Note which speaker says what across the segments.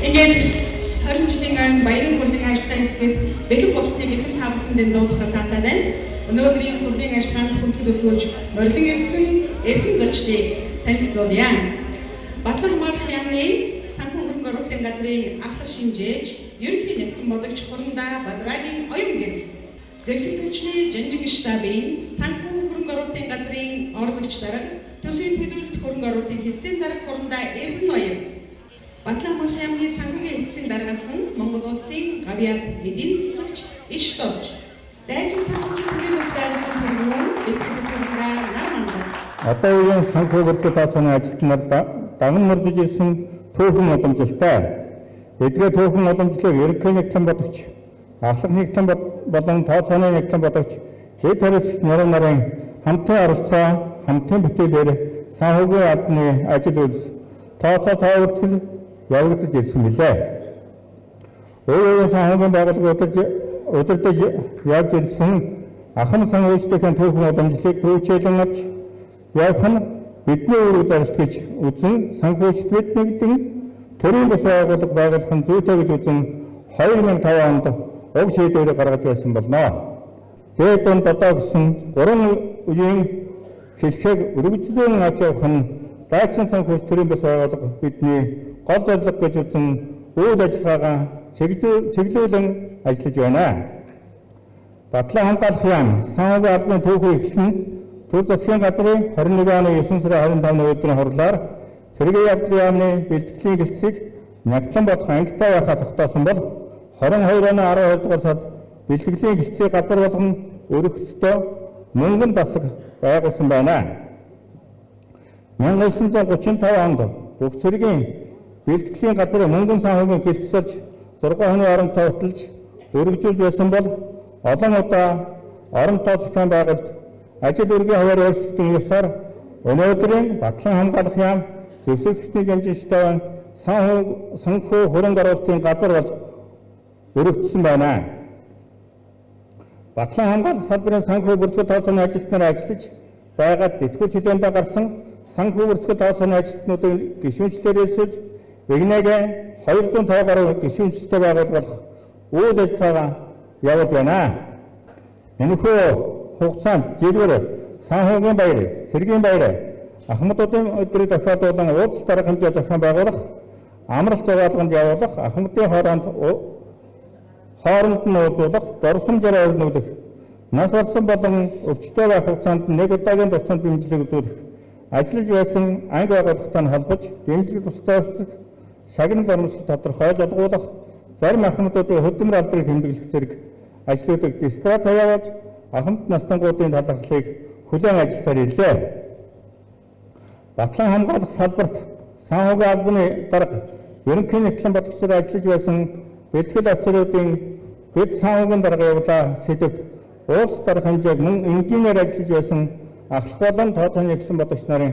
Speaker 1: Ингээд 20 жилийн ан баярын хурлын ажиллагаа хэлгээд бэлэг болсныг эрхэм та бүхэнд дуусгах таатай байна. Өнөөдрийн хурлын ажиллагаанд хүндэтгэл үзүүлж морилон ирсэн эрхэм зочдыг танилцуулъя. Батлан хамгаалах яамны санхүү хөрөнгө оруулалтын газрын ахлах шинжээч, ерөнхий нэгтлэн бодогч Хурандаа Бадрагийн оюун гэрэл, зэвсэгтгчний Жанжин штабын санхүү хөрөнгө оруулалтын газрын орлогч дарга, төсвийн төлөвлөлт хөрөнгө оруулалтын хэлтсийн дарга Хурандаа Эрдэнэоён, Батлан хамгаалах яамны санхүүгийн хэлтсийн даргасан Монгол улсын гавьяат эдийн засагч иш дорж, дайчин санхүүгийн төрийн бас байгууллагын төлөвлөрөөр бэлтгэдэг Хурандаа Намандах.
Speaker 2: Одоо үеийн санхүү бүртгэл тооцооны ажилтнаар даган мөрдөж ирсэн түүхэн уламжлалтай. Эдгээр түүхэн уламжлалыг ерөнхий нэгтлэн бодогч, ахлах нэгтлэн болон тооцооны нэгтлэн бодогч, хэд хэрэгч нарын хамтын оролцоо, хамтын бүтээлээр санхүүгийн албаны ажил үйлс тооцоо бүртгэл явагдаж ирсэн билээ. Өөрөөр санхүүгийн байгууллага удирдах явж ирсэн ахын санхүүгчдийн түүхэн уламжлалыг төвчээлэн авч явах нь бидний үүрэг зорилт гэж үзэн санхүүгчд нэгдэн төрийн бас байгууллага байгуулах нь зүйтэй гэж үзэн 2005 онд уг шийдвэрийг гаргаж байсан болно. Тэгээд донд одоо гэсэн 3 үеийн хэлхийг өргөжлөн авч явах нь дайчин санхүүгч төрийн бас байгууллага бидний гол зорилго гэж үзэн үйл ажиллагаагаа чиглүүлэн ажиллаж байна. Батлан хамгаалах яам санхүүгийн албаны түүхийг эхлэн Төв засгийн газрын 21 оны 9 сарын 25-ны өдрийн хурлаар Сэргээн явдлын яамны бэлтгэлийн хэлтсийг нягтлан бодох ангитай байхаа тогтоосон бол 22 оны 12 дугаар сард бэлтгэлийн хэлтсийг газар болгон өргөх ёстой мөнгөн дасаг байгуулсан байна. 1935 онд бүх цэргийн бэлтгэлийн газрын мөнгөн санхүүгийн хэлтсэлж 6 хоногийн оронтой хурдлж өргөжүүлж байсан бол олон удаа оронтой зохион байгуулалт ажил үргийн хуваар өөрчлөлтийн ёсоор өнөөдрийн Батлан хамгаалах яам зэвсэгчний Жанжин штабын санхүү хөрөнгө оруулалтын газар болж өргөгдсөн байна. Батлан хамгаалах салбарын санхүү бүртгэл тооцооны ажилтнаар ажиллаж байгаад дэтгэл хилээндээ гарсан санхүү бүртгэл тооцооны ажилтнуудын гишүүнчлэлээр элсэж эгнээгээ 205 гаруй гишүүнчлэлтэй байгуулах үйл ажиллагаа явуулж байна. Энэхүү хугацаанд жиргээр санхүүгийн баяр, цэргийн баяр, ахмадуудын өдрийг тохиолдуулан уулзалт дарга хэмжээ зохион байгуулах, амралт зохиолгонд явуулах, ахмадын хооронд нь уулзуулах, дурсамжаараа өрнүүлэх, нас барсан болон өвчтөй байх хугацаанд нэг удаагийн тусламж дэмжлэг үзүүлэх, ажиллаж байсан анги байгууллагатай холбож дэмжлэг тусгай өгөх, шагнал урамшлал тодорхойлж олгуулах, зарим ахмадуудын хөдөлмөр алдрыг тэмдэглэх зэрэг ажлуудыг дистрат явуулж ахмад настангуудын талархлыг хүлээн ажилласаар ирлээ. Батлан хамгаалах салбарт санхүүгийн албаны дарга ерөнхий нэгтлэн бодогчдоор ажиллаж байсан бэлтгэл офицеруудын бид санхүүгийн дарга явуулаа сэдвт уулс дарга хэмжээг мөн энгийнээр ажиллаж байсан ахлах болон тооцооны нэгтлэн бодогч нарын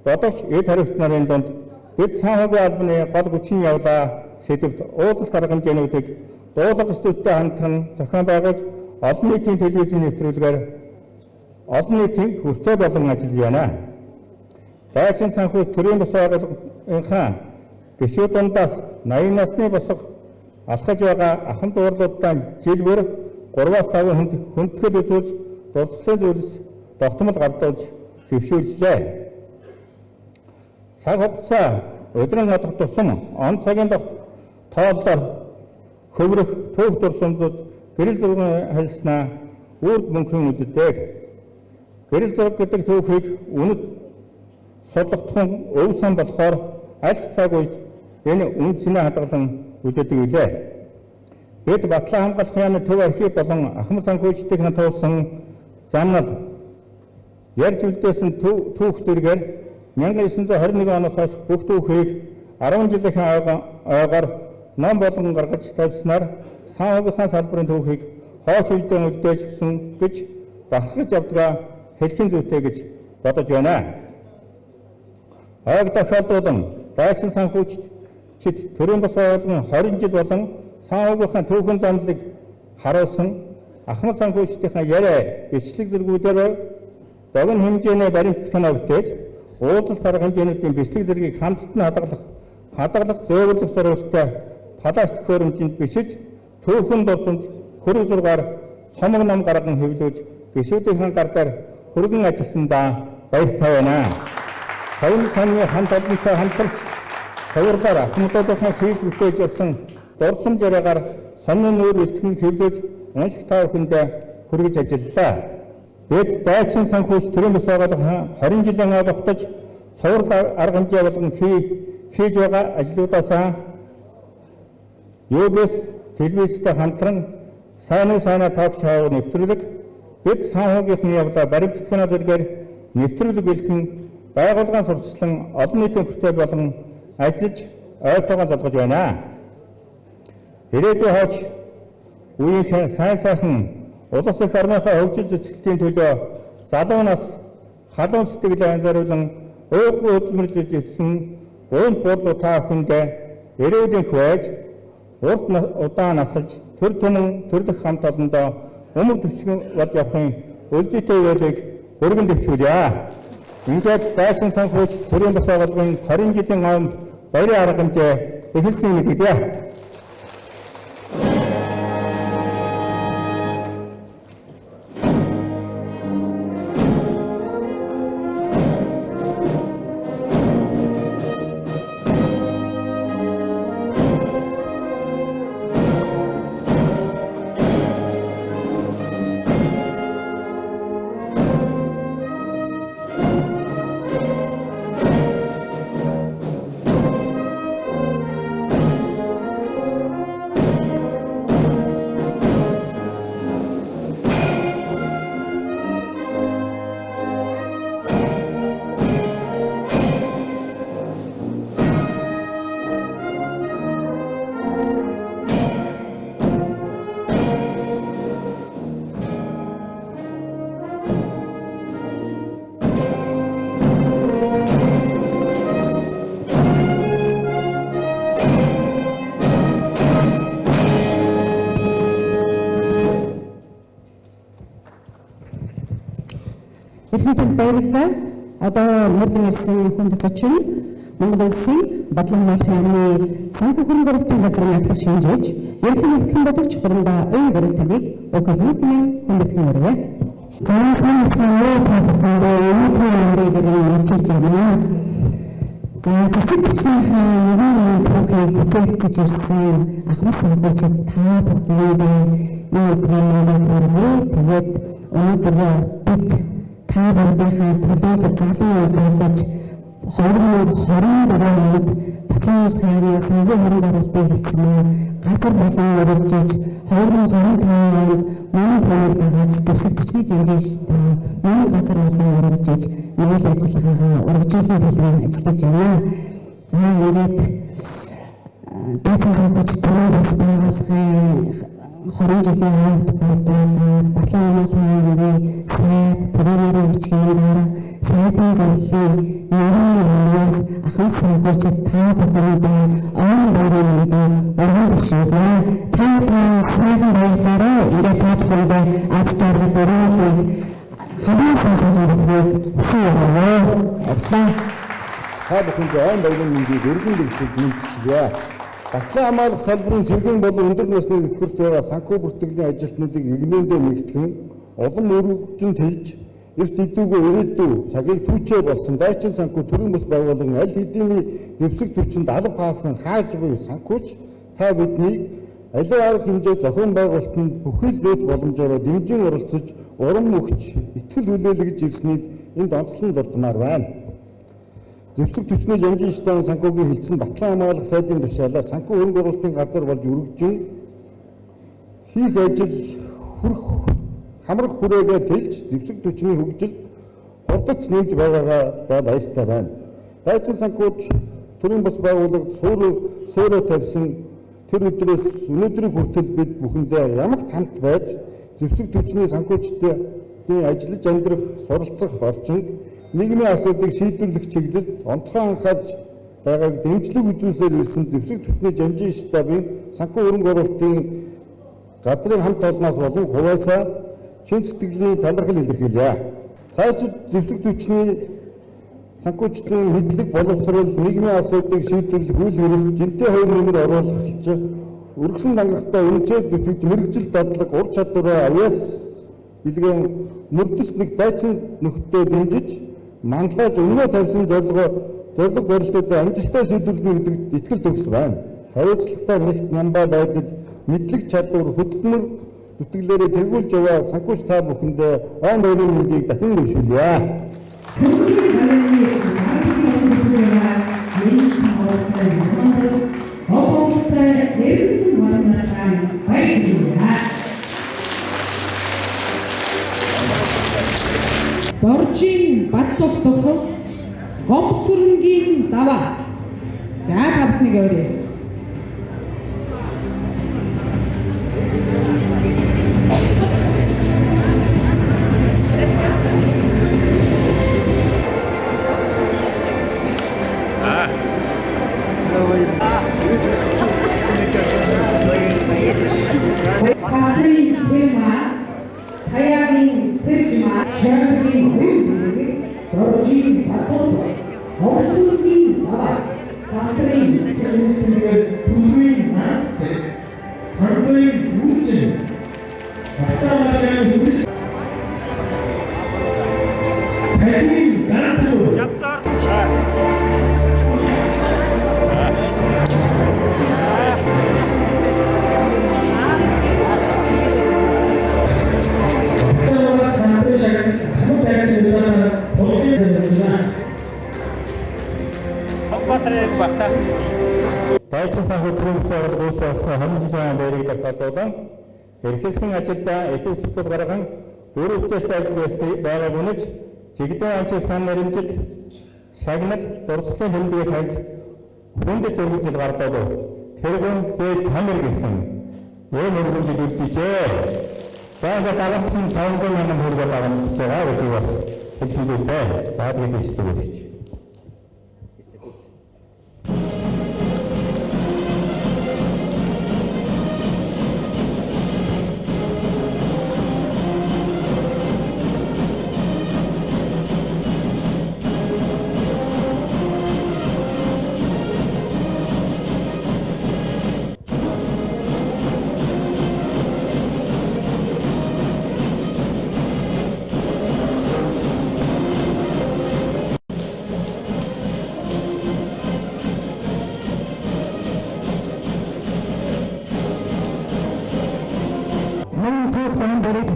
Speaker 2: бодогч эд хариуцлагч нарын донд бид санхүүгийн албаны гол хүчин явуулаа сэдвт уулс дарга хэмжээнүүдийг дуулах студиутэй хамтран зохион байгуулж олон нийтийн телевизийн нэвтрүүлгээр олон нийтийн хүртээ болон ажиллаж байна. Дайчин санхүү төрийн бас байгууллагынхаа гишүүд дундаас 80 насны босго алхаж байгаа ахын дуурлуудаа жил бүр 3-5 хүндэтгэл үзүүлж дурсгалын зүйлс тогтмол гардуулж хөвшүүллээ. Цаг хугацаа өдрөн одох тусам он цагийн тооллоор хөврөх түүх дурсамжууд гэрэл зургийн хэлснаа үрд мөнхийн үддэг. Гэрэл зураг гэдэг түүхийг үнэт судлахтун өвсөн болохоор аль цаг үед энэ үнцний хадгалан үлддэг билээ. Бид Батлан хамгаалах яамны төв архив болон ахмад санхүүгчдийн туулсан замнал ярьж үлдээсэн түүх зэргээр 1921 оноос хойш бүх түүхийг 10 жилийн ойгоор ном болгон гаргаж тавьснаар санхүүгийн салбарын түүхийг хооч үедээ үлдээж гисэн гэж бахархаж явдгаа хэлхийн зүйтэй гэж бодож байна. Ойг тохиолдуулан дайчин санхүүгчид төрийн бас байгууллагын 20 жил болон санхүүгийнхаа түүхэн замлыг харуулсан ахмад санхүүгчдийн яриа бичлэг зэргүүдээр богино хэмжээний баримт кино бүтээл уулзалт дарга хэмжээнүүдийн бичлэг зэргийг хамтд нь хадгалах хадгалах, зөөвөрлөх зорилготой палац төхөөрөмжөнд бишиж түүхэн дурсамж хөрөг зургаар сомог ном гарган хэвлүүлж гишүүдийн гардаар хөргөн ажилласандаа баяртай байна. Таван санны хамт олонтой хамтарч савургаар ахмадуудын хийж бүтээж явсан дурсамж яриагаар сонин нүүр илтгэн хэвлэж унших та бүхэндээ хүргэж ажиллалаа. Бид дайчин санхүүч төрийн бас байгууллага 20 жилийн авалтаж савург арга хэмжээ болгон хийж байгаа ажлуудаасаа ЮБС телевизтэй хамтран сайн тоок шоу нэвтрүүлэг бид санхүүгийн явдлаа баримтлагын зэрэгээр нэвтрүүлэг бэлтгэн байгууллагын сурталчлан олон нийтийн бүтээл болон ажиллаж ойтойгоо залгаж байна. Ирээдүйн хойч үеийн сайхан улс их орныхоо хөгжил зохицлын төлөө залуу нас халуун сэтгэлээ анзааруулан өөгүй хөдөлмөрлөж ирсэн гойн бодлоо та бүхэндээ ирээдүйн хойч урт удаан насалж төр түмэн төрлөх хамт олондоо өмөр төвчгөн болж явахын өлзийтэй үйлийг өргөн дэвшүүлье. Ингээд дайчин санхүүч төрийн бас байгууллагын 20 жилийн өмнө баярын арга хэмжээ эхэлсэн мэдээ.
Speaker 3: Эрхэмтэд баярлалаа. Одоо мөрдөн ирсэн хүнд зочин Монгол Улсын бодлого мөрхийн яамны санхүү хөрөнгө оруулалтын газрын ахлах шинжээч ерөнхий нэгтлэн бодогч Гурандаа Уян Гэрэлтгийг өгөхнүүдийн хүндэтгэн өргөө. Заасан хэлний тохиолдолд өнөөдрийн гэрийн мэдчилж байна. За төсөлтийн нэгэн түүхийг бүтээлцэж ирсэн ахмад санхүүчид та бүхэндээ энэ програмыг өргөө. Тэгээд өнөөдөр бид та бүхэндээ төлөөлөл залуу боловч 2024 онд Батлан улсын санхүү хөрөнгө оруулалтыг хэлсэн газар болон өргөжж 2025 онд мөн тоног багаж төсөлтчний жинжээштэй мөн газар болон өргөжж нэгэл ажиллагаагаа өргөжүүлэх болон ажиллаж байна. За ингээд дайчин санхүүч төрийн бас байгууллагын 20 жилийн аваад болдсон Батлан улсын сайд төрийн бичгийн сайдын зөвлөлийн нэрээс ахын санхүүчид та бүхэндээ он борын өргөн бишүүлээ. Та бүхэн сайхан баярлалаа. Ингээд та бүхэндээ аз жаргал өргөөлөг хамгийн сайхан бүхнийг хүсье.
Speaker 2: Та бүхэндээ он борын мэндийг өргөн бишүүлээ. Батлан хамгаалах салбарын цэвэрхэн болон өндөр насны нөхөрт байгаа санхүү бүртгэлийн ажилтнуудыг игнэндээ нэгтгэн олон өргөжин тэлж эрт идэвгүй ирээдүй цагийг түүчээ болсон дайчин санхүү төрийн бас байгууллагын аль хэдийн зэвсэг төвчөнд алба хаасан хааж буй санхүүч та биднийг аливаа арга хэмжээ зохион байгуулалтанд бүхэл бэж боломжоор дэмжин оролцож урам өгч итгэл хүлээлгэж ирснийг энд онцлон дурдмаар байна. Зэвсэг төвчний жанжин штабын санхүүгийн хэлсэн Батлан хамгаалах сайдын тушаалаар санхүү хөрөнгө оруулалтын газар болж өргөжин хийх ажил хамрах хүрээгээ тэлж зэвсэг төвчний хөгжилд хурдч нэмж байгаагаа баяртай байна. Дайчин санхүүч төрийн бас байгууллагад суурь тавьсан тэр өдрөөс өнөөдрийн хүртэл бид бүхэндээ ямагт хамт байж зэвсэг төвчний санхүүчтэй ажиллаж амьдрах суралцах орчинд нийгмийн асуудлыг шийдвэрлэх чиглэлд онцгой анхаарч байгааг дэмжлэг үзүүлсээр ирсэн зэвсэг төвчний жанжин штабын санхүү хөрөнгө оруулалтын газрын хамт олноос болон хуваасаа чин сэтгэлийн талархал илэрхийлье. Цаашид зэвсэг төвчний санхүүжилтийн мэдлэг боловсрол, нийгмийн асуудлыг шийдвэрлэх үйл хэрэгт жинтэй хоёр нэмэр оруулах өргөсөн хангалттай үнэтэй бүтэц мэрэгжил дадлаг ур чадвараа авьяас билгэн мөрдөслөг дайчин нөхдөд дэмжиж манлайж өмнөө тавьсан зорилго барилтуудаа амжилттай шийдвэрлэх гэдэгт итгэл төгс байна. Хариуцлагатай нэгт нямбай байдал, мэдлэг чадвар, хөдөлмөр зүтгэлээрээ тэргүүлж яваа санхүүж та бүхэндээ айн баярын мэндийг дахин өршүүлье.
Speaker 3: Доржийн бат тогтох гомсөрнгийн даваа. За тавтныг өрөө. Кадрин Сема, Хаягин Сержма, Чаргин Хүйбэг, Доржийн Батот, Хомсургийн Бава, Кадрин Сэмэтгэл Түмийн Манс, Сарбын Түмжин, Батамаган Түмжин, Хагин Ганцуу,
Speaker 2: Дайчин санхүүгийн зорилгоос болсон хамжлан байрыг баталуулан эрхэлсэн ажилдаа идэвхтэй гарган өөр өвчтэй ажил байгааг үнэж чигдэн ажил сан нэрмжид шагнал дурсгалын хэмжээ цаг хүндэт өргөжл гардаг. Тэргэн зэт хамэр гэсэн ийм өргөжл үлдэжээ. Заага дараагийн 500 мянган төгрөг байгаа нь байгаа гэдэг бас хэлхийдтэй заадгийн дэвшдэг гэж.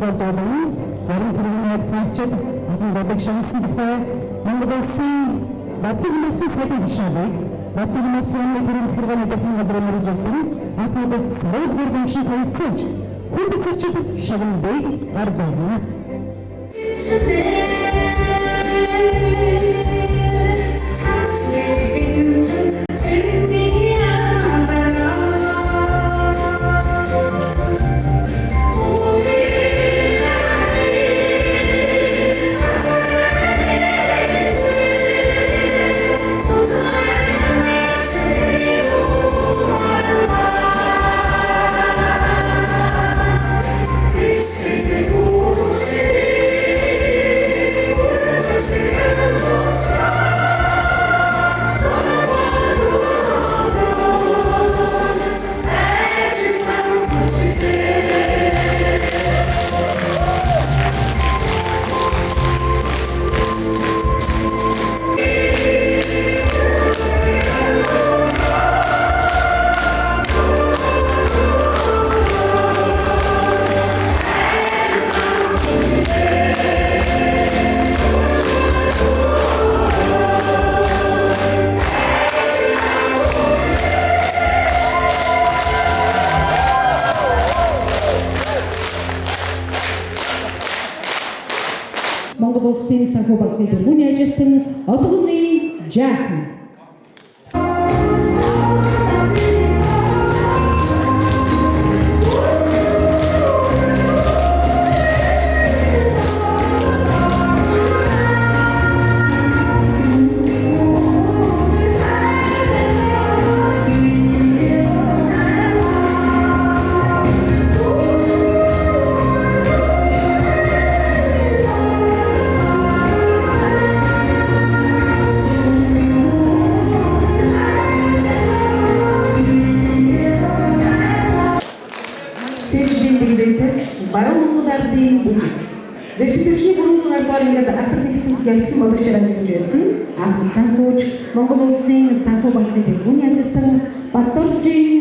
Speaker 3: Зарим төрлийн хаагчид олон дэвэг шансын тухай Монгол улсын Батлын сэдв шавыг Батлын фэмили төрөлсгөргөний дахин газрын мөрөжилтөн ахмадас сөрөөр гэмшин танилцуулж хүндэцчид шагналыг гардуулна. Монгол улсын санхүү банкны тэргүүний ажилтан Одгоны Жаахан. Баруун Монгол Ардын бүжиг. Зэвсэгчний 300 гаруй ингээд ахлах нэгтгэл явуулсан бодогч ажиллаж байсан. Анх санхүүж Монгол улсын санхүү банкны тэргүүний ажилтан Баторжийн